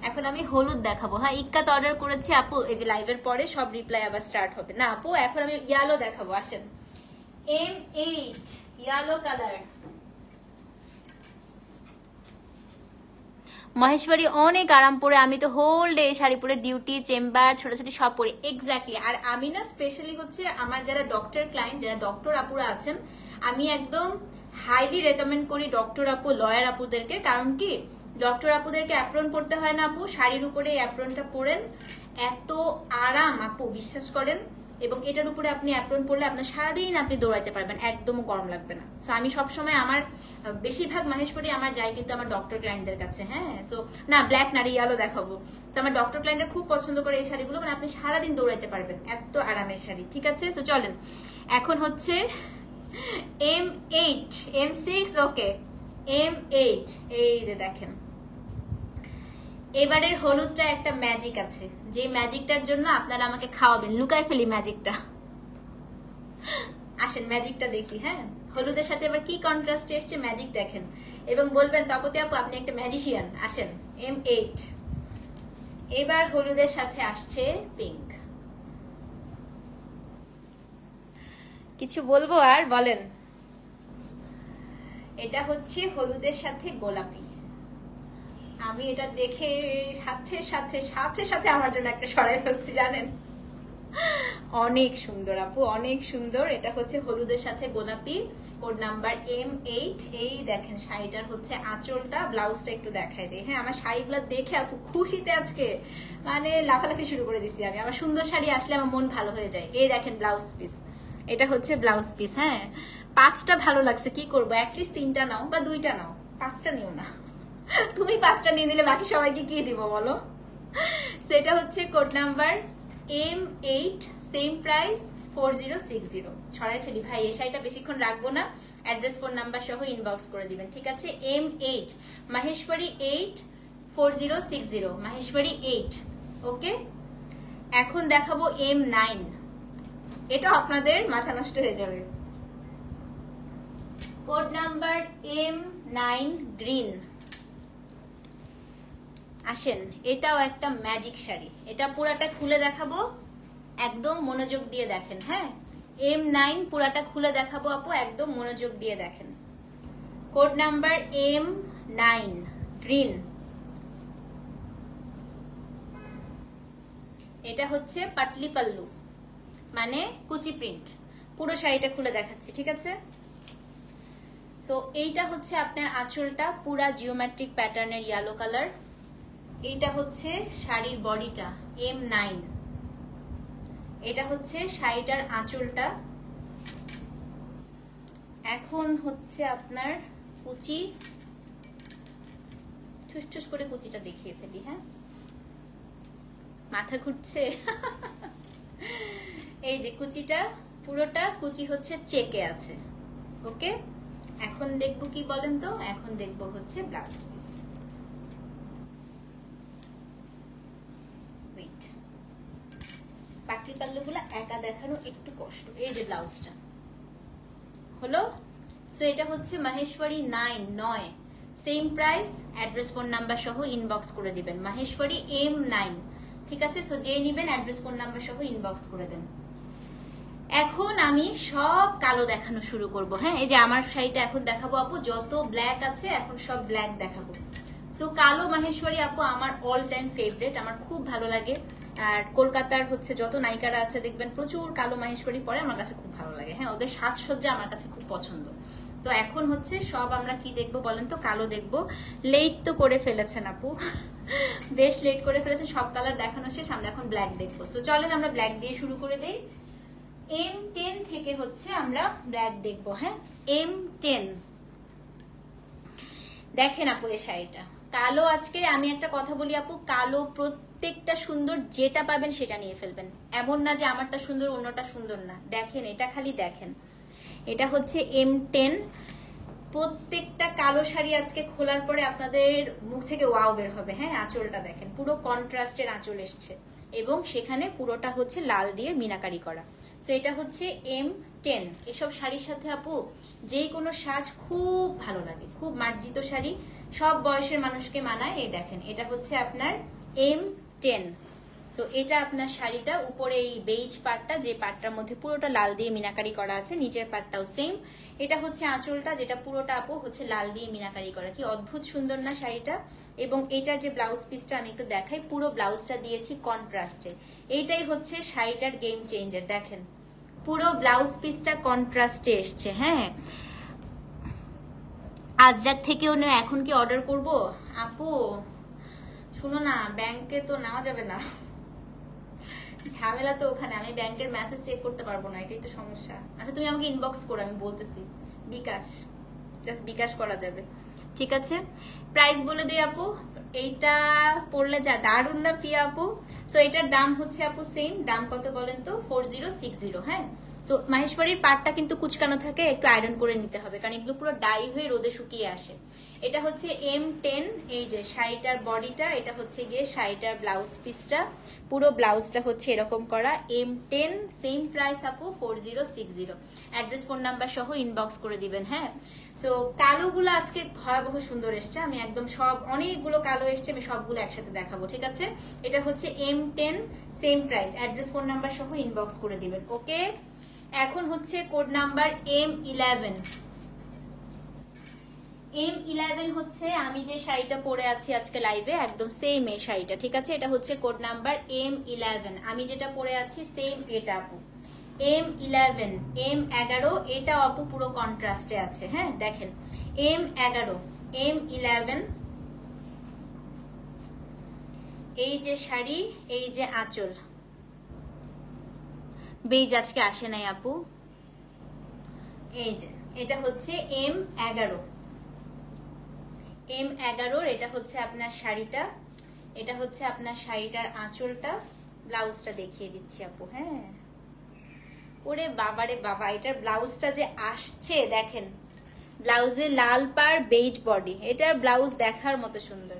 এখন আমি হলুদ দেখাবো। হ্যাঁ, ইক্কাত অর্ডার করেছি আপু, এই যে লাইভের পরে সব রিপ্লাই আবার স্টার্ট হবে না আপু। এখন আমি ইয়েলো দেখাবো, আসেন। M8 yellow colour. মহেশ্বরী অনেক আরাম পরে, আমি তো হোল ডে শাড়ি পরে ডিউটি, চেম্বার, ছোটাছুটি সব পরে। এক্স্যাক্টলি, আর আমি না স্পেশালি হচ্ছে আমার যারা ডক্টর ক্লায়েন্ট, যারা ডক্টর আপুরা আছেন, আমি একদম হাইলি রেকমেন্ড করি ডক্টর আপু, লয়ার আপুদেরকে। কারণ কি, ডক্টর আপুদেরকে অ্যাপ্রন পরতে হয় না আপু, শাড়ির উপরে অ্যাপ্রনটা পরেন, এত আরাম আপু, বিশ্বাস করেন। এবং এটার উপরে আপনি অ্যাপ্রন পরলে আপনার সারাদিন আপনি দৌড়াইতে পারবেন, একদমও গরম লাগবে না। সো আমি সবসময় আমার বেশিরভাগ মাহেশ্বরী আমার যাই কিন্তু আমার ডক্টর ক্লায়েন্টদের কাছে। হ্যাঁ, সো না ব্ল্যাক না ইয়ালো দেখাবো। সো আমার ডক্টর ক্লায়েন্টরা খুব পছন্দ করে এই শাড়িগুলো, মানে আপনি সারাদিন দৌড়াইতে পারবেন, এত আরামের শাড়ি। ঠিক আছে, সো চলেন এখন হচ্ছে M8, M6 ওকে, M8 এই যে দেখেন। এবারের হলুদটা একটা ম্যাজিক আছে, যে ম্যাজিকটার জন্য আপনারা আমাকে খাওয়াবেন, লুকাই ফেলি ম্যাজিকটা। আসেন ম্যাজিকটা দেখি। হ্যাঁ, হলুদের সাথে এবার কি কন্ট্রাস্ট এসছে ম্যাজিক দেখেন, এবং বলবেন তপতি আপু আপনি একটা ম্যাজিশিয়ান। আসেন M8, এবার হলুদের সাথে আসছে পিঙ্ক। কিছু বলবো আর বলেন। এটা হচ্ছে হলুদের সাথে গোলাপি। আমি এটা দেখে সাথে সাথে সাথে সাথে আমার জন্য একটা সরাই ফেলছি, জানেন। অনেক সুন্দর আপু, অনেক সুন্দর। এটা হচ্ছে হলুদের সাথে গোলাপি, কোড নাম্বার M8। এই দেখেন শাড়িটার হচ্ছে আঁচলটা, ব্লাউজটা একটু দেখাই দিই। হ্যাঁ, আমার শাড়িগুলো দেখে আপু খুশিতে আজকে মানে লাফালাফি শুরু করে দিচ্ছি আমি। আমার সুন্দর শাড়ি আসলে আমার মন ভালো হয়ে যায়। এই দেখেন ব্লাউজ পিস, এটা হচ্ছে ব্লাউজ পিস। হ্যাঁ, 5টা ভালো লাগছে, কি করবো, অ্যাটলিস্ট 3টা নাও বা 2টা নাও, 5টা নিও না। তুমি 5টা নিয়ে নিলে বাকি সবাইকে কি দিব বলো। সেটা হচ্ছে code number M8, same price 4060। ছড়াই ফেলি ভাই, এই শাড়িটা বেশিক্ষণ রাখবো না, অ্যাড্রেস ফোন নাম্বার সহ ইনবক্স করে দিবেন, ঠিক আছে। M8 মাহেশ্বরী 8 4060, মাহেশ্বরী 8। ওকে, এখন দেখাবো M9। এটা আপনাদের মাথা নষ্ট হয়ে যাবে। Code number M9 green. আসেন, এটাও একটা ম্যাজিক শাড়ি, এটা পুরাটা খুলে দেখাবো, একদম মনোযোগ দিয়ে দেখেন। হ্যাঁ, M9 পুরাটা খুলে দেখাবো আপু, একদম মনোযোগ দিয়ে দেখেন। Code number M9 green. এটা হচ্ছে পাটলি পাল্লু, মানে কুচি প্রিন্ট। পুরো শাড়িটা খুলে দেখাচ্ছি, ঠিক আছে। সো এইটা হচ্ছে আপনার আঁচলটা, পুরা জিওমেট্রিক প্যাটার্নের ইয়েলো কালার। এইটা হচ্ছে শাড়ির বডিটা M9। এটা হচ্ছে শাড়িটার আঁচলটা। এখন হচ্ছে আপনার কুচি, ঠুস ঠুস করে কুচিটা দেখিয়ে ফেলি। হ্যাঁ, মাথা ঘুরছে। এই যে কুচিটা, পুরোটা কুচি হচ্ছে চেকে আছে। ওকে, এখন দেখবো কি বলেন তো, এখন দেখবো হচ্ছে ব্লাউজ পিস। ওয়েট, পাটলি পাল্লুগুলো একা দেখানো একটু কষ্ট। এই যে ব্লাউজটা হলো। সো এটা হচ্ছে Maheshwari 9, same price, address phone number সহ ইনবক্স করে দিবেন। মাহেশ্বরী M9, ঠিক আছে। সো যে নিবেন অ্যাড্রেস ফোন নাম্বার সহ ইনবক্স করে দেন। এখন আমি সব কালো দেখানো শুরু করব। হ্যাঁ, এই যে আমার শাড়িটা এখন দেখাবো আপু, যত ব্ল্যাক আছে এখন সব ব্ল্যাক দেখাবো। সো কালো মাহেশ্বরী আপু আমার অল টাইম ফেভারিট, আমার খুব ভালো লাগে। আর কলকাতার হচ্ছে যত নায়িকারা আছে দেখবেন প্রচুর কালো মাহেশ্বরী পরে, আমার কাছে খুব ভালো লাগে। হ্যাঁ, ওদের সাজসজ্জা আমার কাছে খুব পছন্দ। তো এখন হচ্ছে সব আমরা কি দেখবো বলেন তো, কালো দেখবো। লেট তো করে ফেলেছেন আপু, বেশ লেট করে ফেলেছেন, সব কালার দেখানো শেষ, আমরা এখন ব্ল্যাক দেখবো। তো চলেন আমরা ব্ল্যাক দিয়ে শুরু করে দেই। M10 থেকে হচ্ছে আমরা ব্ল্যাক দেখবো। হ্যাঁ, M10 দেখেন আপু, এই শাড়িটা কালো। আজকে আমি একটা কথা বলি আপু, কালো প্রত্যেকটা সুন্দর, যেটা পাবেন সেটা নিয়ে ফেলবেন। এমন না যে আমারটা সুন্দর অন্যটা সুন্দর না, দেখেন এটা খালি দেখেন। এটা হচ্ছে M10। প্রত্যেকটা কালো শাড়ি আজকে খোলার পরে আপনাদের মুখ থেকে ওয়াও বের হবে। হ্যাঁ, আঁচলটা দেখেন, পুরো কন্ট্রাস্টের আঁচল এসছে এবং সেখানে পুরোটা হচ্ছে লাল দিয়ে মিনাকারি করা। তো এটা হচ্ছে M10। এসব শাড়ির সাথে আপু যে কোনো সাজ খুব ভালো লাগে, খুব মার্জিত শাড়ি, সব বয়সের মানুষকে মানায়। এই দেখেন, এটা হচ্ছে আপনার M10। তো এটা আপনার শাড়িটা, উপরে এই বেইজ পার্টটা, যে পার্টটার মধ্যে পুরোটা লাল দিয়ে মিনাকারি করা আছে, নিচের পার্টটাও সেম। এটা হচ্ছে আঁচলটা, যেটা পুরোটা আপু হচ্ছে লাল দিয়ে মিনাকারি করা। কি অদ্ভুত সুন্দর না শাড়িটা। এবং এটার যে ব্লাউজ পিসটা আমি একটু দেখাই, পুরো ব্লাউজটা দিয়েছি কন্ট্রাস্টে। এইটাই হচ্ছে শাড়িটার গেম চেঞ্জার। দেখেন পুরো ব্লাউজ পিসটা কন্ট্রাস্টে এসছে। হ্যাঁ, আজরাক থেকেও না, এখন কি অর্ডার করব আপু? শুনো না, ব্যাংকে তো নেওয়া যাবে না, ঝামেলা তো ওখানে, আমি ব্যাংকের মেসেজ চেক করতে পারবো না, এটাই তো সমস্যা। আচ্ছা তুমি আমাকে ইনবক্স করো, আমি বলতেছি। বিকাশ, জাস্ট বিকাশ করা যাবে, ঠিক আছে। প্রাইস বলে দিই আপু, এইটা পড়লে যা দারুন না প্রিয়া আপু। সো এটার দাম হচ্ছে আপু সেম, দাম কত বলেন তো, 4060। হ্যাঁ, সো মাহেশ্বরীর পাটটা কিন্তু কুচকানো থাকে, একটু আয়রন করে নিতে হবে, কারণ এগুলো পুরো ডাই হয়ে রোদে শুকিয়ে আসে। এটা হচ্ছে M10। এই যে শাড়িটার বডিটা, এটা হচ্ছে গিয়ে শাড়িটার ব্লাউজ পিসটা, পুরো ব্লাউজটা হচ্ছে এরকম করা। M10 সেম প্রাইস আপু 4060। অ্যাড্রেস ফোন নাম্বার সহ ইনবক্স করে দিবেন। হ্যাঁ, সো কালোগুলো আজকে ভয়াবহ সুন্দর এসছে, আমি একদম সব, অনেকগুলো কালো এসছে, আমি সবগুলো একসাথে দেখাবো, ঠিক আছে। এটা হচ্ছে M10 same price, address phone number সহ ইনবক্স করে দিবেন। ওকে, এখন হচ্ছে কোড নাম্বার M11। M11 হচ্ছে আমি যে শাড়িটা পরে আছি আজকে লাইভে, একদম সেম এই শাড়িটা, ঠিক আছে। এটা হচ্ছে কোড নাম্বার M11, আমি যেটা পরে আছি সেম এটা আপু। M11, M11, এটা আপু পুরো কন্ট্রাস্টে আছে। হ্যাঁ দেখেন, M11, M11, এই যে শাড়ি, এই যে আঁচল। বেজ আজকে আসে নাই আপু, এই যে এটা হচ্ছে M11, এটা হচ্ছে আপনার শাড়িটা, এটা হচ্ছে আপনার শাড়িটার আঁচলটা, ব্লাউজটা দেখিয়ে দিচ্ছি আপু। হ্যাঁ, ওরে বাবারে বাবা, এটার ব্লাউজটা যে আসছে দেখেন, ব্লাউজে লাল পার বেজ বডি, এটার ব্লাউজ দেখার মতো সুন্দর।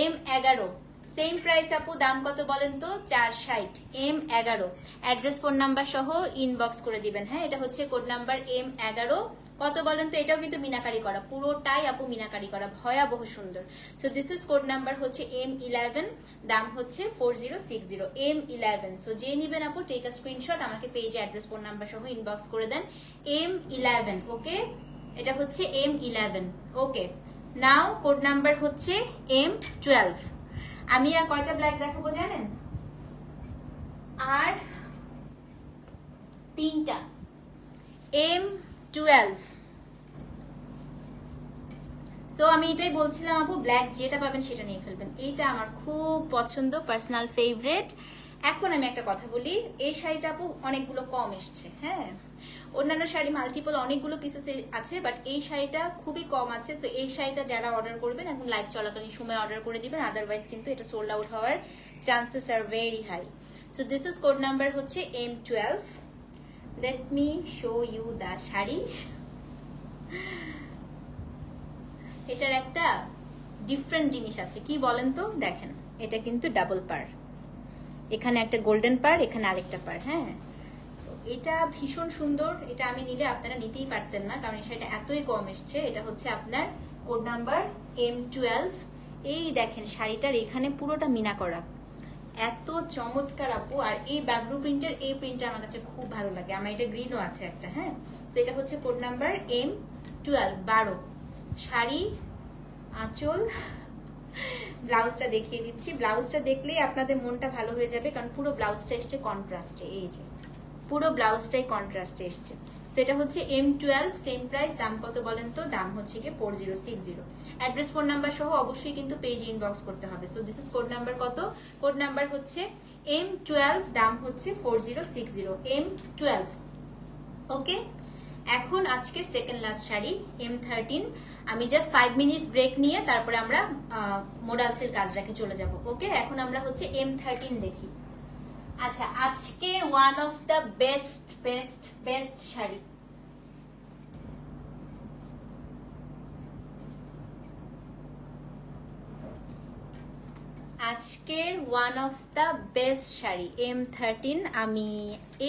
M11, সেম প্রাইস আপু, দাম কত বলেন তো? 460। M11, অ্যাড্রেস ফোন নাম্বার সহ ইনবক্স করে দিবেন। হ্যাঁ, এটা হচ্ছে কোড নাম্বার M11। কত বলেন তো? এটাও কিন্তু মিনাকারি করা, পুরোটাই আপু মিনাকারি করা, ভয়াবহ সুন্দর। So this is code number হচ্ছে M11, দাম হচ্ছে 4060, M11। সো যে নিবেন আপু টেক আ স্ক্রিনশট, আমাকে পেজে অ্যাড্রেস ফোন নাম্বার সহ ইনবক্স করে দেন। M11, ওকে, এটা হচ্ছে M11। ওকে, নাও কোড নাম্বার হচ্ছে M12। আমি আর কয়টা ব্ল্যাক দেখাবো জানেন? আর 3টা। M12। সো আমি এটাই বলছিলাম আপু, ব্ল্যাক যেটা পাবেন সেটা নিয়ে ফেলবেন, এইটা আমার খুব পছন্দ, পার্সোনাল ফেভারিট। এখন আমি একটা কথা বলি, এই শাড়িটা আপু অনেকগুলো কম এসছে। হ্যাঁ, অন্যান্য শাড়ি মাল্টিপল অনেকগুলো পিসেস আছে, বাট এই শাড়িটা খুবই কম আছে। তো এই শাড়িটা যারা অর্ডার করবেন এখন লাইভ চলাকালীন সময় অর্ডার করে দিবেন, আদারওয়াইজ কিন্তু এটা সোল্ড আউট হওয়ার চান্সেস আর very high. So this is code number হচ্ছে M12। Let me show you the sari. এটার একটা ডিফারেন্ট জিনিস আছে, কি বলেন তো? দেখেন, এটা কিন্তু ডাবল পার, এখানে একটা গোল্ডেন পার, এখানে আরেকটা পার। হ্যাঁ, এটা ভীষণ সুন্দর। এটা আমি নিলে আপনারা নিতেই পারতেন না, কারণ এই শাড়িটা এতই কম এসছে। এটা হচ্ছে আপনার কোড নাম্বার M12। এই দেখেন শাড়িটার এখানে পুরোটা মিনা করা, এত চমৎকার আপু। আর এই ব্যাগরু প্রিন্টের এই প্রিন্টটা আমার কাছে খুব ভালো লাগে, আমার এটা গ্রিনও আছে একটা। হ্যাঁ, তো এটা হচ্ছে কোড নাম্বার M12, 12। শাড়ি, আঁচল, ব্লাউজটা দেখিয়ে দিচ্ছি। ব্লাউজটা দেখলেই আপনাদের মনটা ভালো হয়ে যাবে, কারণ পুরো ব্লাউজটা এসছে কন্ট্রাস্টে। এই যে পুরো ব্লাউজটাই কন্ট্রাস্টে এসছে। সেটা হচ্ছে M12, সেম প্রাইস। দাম কত বলেন তো? দাম হচ্ছে কি 4060। অ্যাড্রেস ফোন নাম্বার সহ অবশ্যই কিন্তু পেজে ইনবক্স করতে হবে। So this is code number কত? কোড নাম্বার হচ্ছে M12, দাম হচ্ছে 4060, M12। ওকে, এখন আজকের সেকেন্ড লাস্ট শাড়ি M13। আমি জাস্ট 5 মিনিটস ব্রেক নিয়ে তারপরে আমরা মোডালসের কাজ রেখে চলে যাব। ওকে, এখন আমরা হচ্ছে M13 দেখি। আচ্ছা, আজকের one of the best best best sari, আজকের one of the best sari M13। আমি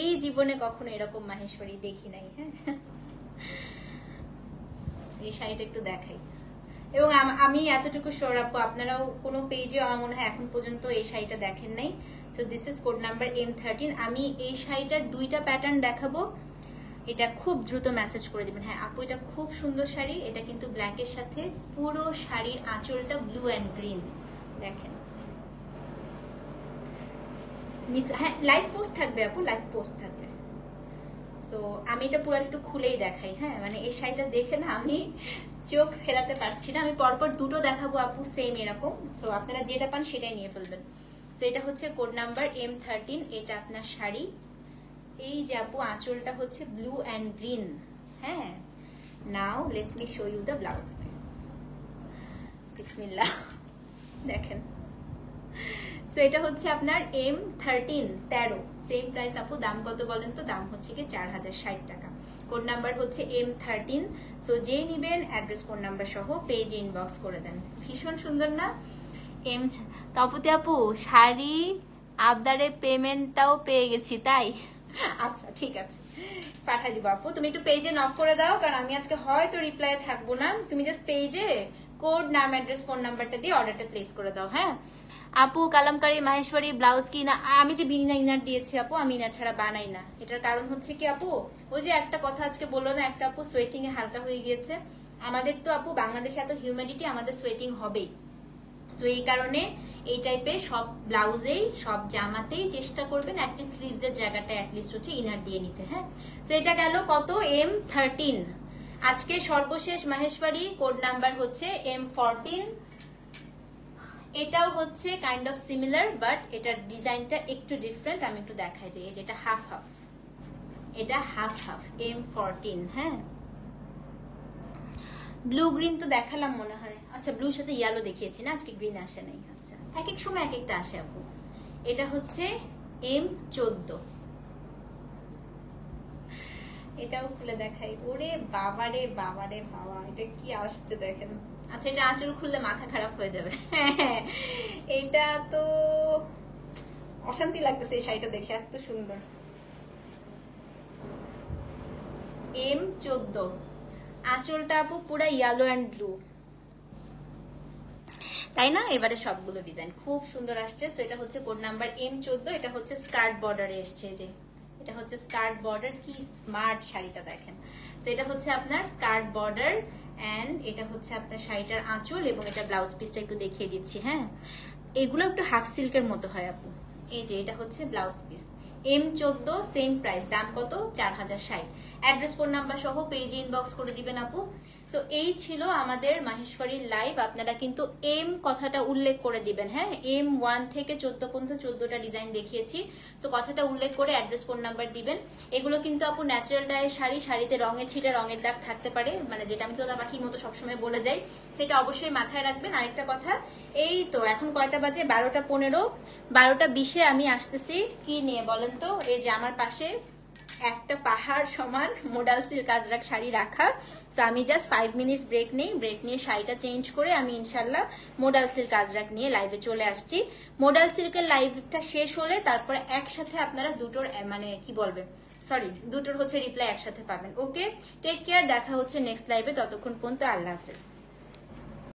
এই জীবনে কখনো এরকম মাহেশ্বরী দেখি নাই। হ্যাঁ, এই শাড়িটা একটু দেখাই। এবং আমি এতটুকু শিওর আপু, আপনারাও কোনো পেজে আমার মনে হয় এখন পর্যন্ত এই শাড়িটা দেখেন নাই। So this is code number M13। আমি এই শাড়িটার 2টা প্যাটার্ন দেখাবো, এটা খুব দ্রুত মেসেজ করে দিবেন। হ্যাঁ আপু, এটা খুব সুন্দর শাড়ি। এটা কিন্তু ব্ল্যাকের সাথে পুরো শাড়ির আঁচলটা ব্লু অ্যান্ড গ্রিন, দেখেন। হ্যাঁ, লাইভ পোস্ট থাকবে আপু, লাইভ পোস্ট থাকবে। তো আমি এটা পুরো একটু খুলেই দেখাই। হ্যাঁ, মানে এই শাড়িটা দেখে না আমি চোখ ফেরাতে পারছি না। আমি পরপর দুটো দেখাবো আপু, সেম এরকম। তো আপনারা যেটা পান সেটাই নিয়ে ফেলবেন। তো এটা হচ্ছে কোড নাম্বার M13, এটা আপনার শাড়ি। এই যে আপু, আঁচলটা হচ্ছে ব্লু অ্যান্ড গ্রিন। হ্যাঁ, now let me show you the blouse piece. বিসমিল্লাহ, দেখেন। সো এটা হচ্ছে আপনার M13, 13, সেম প্রাইস আপু। দাম কত বলেন তো? দাম হচ্ছে কি 4060 টাকা। কোড নাম্বার হচ্ছে M13। সো যে নিবেন অ্যাড্রেস ফোন নাম্বার সহ পেজে ইনবক্স করে দেন। ভীষণ সুন্দর না? তপতি আপু, শাড়ি আবদারে পেমেন্টটাও পেয়ে গেছি তাই? আচ্ছা ঠিক আছে, পাঠাই দিব আপু। তুমি একটু পেজে নক করে দাও, কারণ আমি আজকে হয়তো রিপ্লাই থাকবো না। তুমি জাস্ট পেজে কোড, নাম, অ্যাড্রেস, ফোন নাম্বারটা দিয়ে অর্ডারটা প্লেস করে দাও। হ্যাঁ আপু, কালামকারী মাহেশ্বরী ব্লাউজ কি না? আমি যে বিনা ইনার দিয়েছি আপু, আমি ইনার ছাড়া বানাই না। এটার কারণ হচ্ছে কি আপু, ওই যে একটা কথা আজকে বললো না একটা আপু, সোয়েটিং এ হালকা হয়ে গিয়েছে। আমাদের তো আপু বাংলাদেশে এত হিউমিডিটি, আমাদের সোয়েটিং হবেই। সো এই কারণে এই টাইপের সব ব্লাউজেই, সব জামাতেই চেষ্টা করবেন অ্যাটলিস্ট স্লিভস এর জায়গাটা অ্যাটলিস্ট হচ্ছে ইনার দিয়ে নিতে। হ্যাঁ, সো এটা গেল কত? M13। আজকে সর্বশেষ মাহেশ্বরী, কোড নাম্বার হচ্ছে M14। এটাও হচ্ছে কাইন্ড অফ সিমিলার, বাট এটার ডিজাইনটা একটু ডিফারেন্ট। আমি একটু দেখাই দিই, যেটা হাফ হাফ, এটা হাফ হাফ M14। হ্যাঁ, ব্লু গ্রিন তো দেখালাম মনে হয়। আচ্ছা ব্লুর সাথে ইয়েলো দেখিয়েছি না, আজকে গ্রিন আসে নাই। আচ্ছা এক এক সময় এক একটা আসে আপু। এটা হচ্ছে M14, এটাও খুলে দেখাই। ওরে বাবারে বাবারে বাবা, এটা কি আসছে দেখেন। আচ্ছা এটা আঁচল খুললে মাথা খারাপ হয়ে যাবে। এটা তো অশান্তি লাগতেছে এই শাড়িটা দেখে, এত সুন্দর। M14, আঁচলটা আপু পুরা ইয়েলো অ্যান্ড ব্লু, তাই না? এবারে সবগুলো ডিজাইন খুব সুন্দর আসছে। সো এটা হচ্ছে কোড নাম্বার M14। এটা হচ্ছে স্কার্ট বর্ডারে এসছে, যে এটা হচ্ছে স্কার্ট বর্ডার। কি স্মার্ট শাড়িটা দেখেন। তো এটা হচ্ছে আপনার স্কার্ট বর্ডার এন্ড এটা হচ্ছে আপনার শাড়িটার আঁচল, এবং এটা ব্লাউজ পিসটা একটু দেখিয়ে দিচ্ছি। হ্যাঁ এগুলো একটু হাফ সিল্কের মতো হয় আপু। এই যে এটা হচ্ছে blouse piece. M14 same price, দাম কত? 4060। অ্যাড্রেস ফোন নাম্বার সহ পেজে ইনবক্স করে দিবেন আপু। তো এই ছিল আমাদের মাহেশ্বরীর লাইভ। আপনারা কিন্তু এম কথাটা উল্লেখ করে দিবেন। হ্যাঁ M1 থেকে 14 পর্যন্ত 14টা ডিজাইন দেখিয়েছি। তো কথাটা উল্লেখ করে অ্যাড্রেস ফোন নাম্বার দিবেন। এগুলো কিন্তু আপু ন্যাচারাল ডায়ের শাড়ি, শাড়িতে রঙের ছিটা রঙের দাগ থাকতে পারে, মানে যেটা আমি তোতা পাখির মতো সবসময় বলে যাই, সেটা অবশ্যই মাথায় রাখবেন। আরেকটা কথা, এই তো এখন কয়টা বাজে? 12টা 15, 12টা 20-এ আমি আসতেছি কি নিয়ে বলেন তো? এই যে আমার পাশে একটা পাহাড় সমান মোডাল সিল্ক আজরাক শাড়ি রাখা। তো আমি জাস্ট 5 মিনিটস ব্রেক নেই, ব্রেক নিয়ে শাড়িটা চেঞ্জ করে আমি ইনশাল্লাহ মোডাল সিল্ক আজরাক নিয়ে লাইভে চলে আসছি। মোডাল সিল্কের লাইভটা শেষ হলে তারপরে একসাথে আপনারা দুটোর মানে কি বলবেন, সরি দুটোর হচ্ছে রিপ্লাই একসাথে পাবেন। ওকে টেক কেয়ার, দেখা হচ্ছে নেক্সট লাইভে। ততক্ষণ পর্যন্ত আল্লাহ হাফেজ।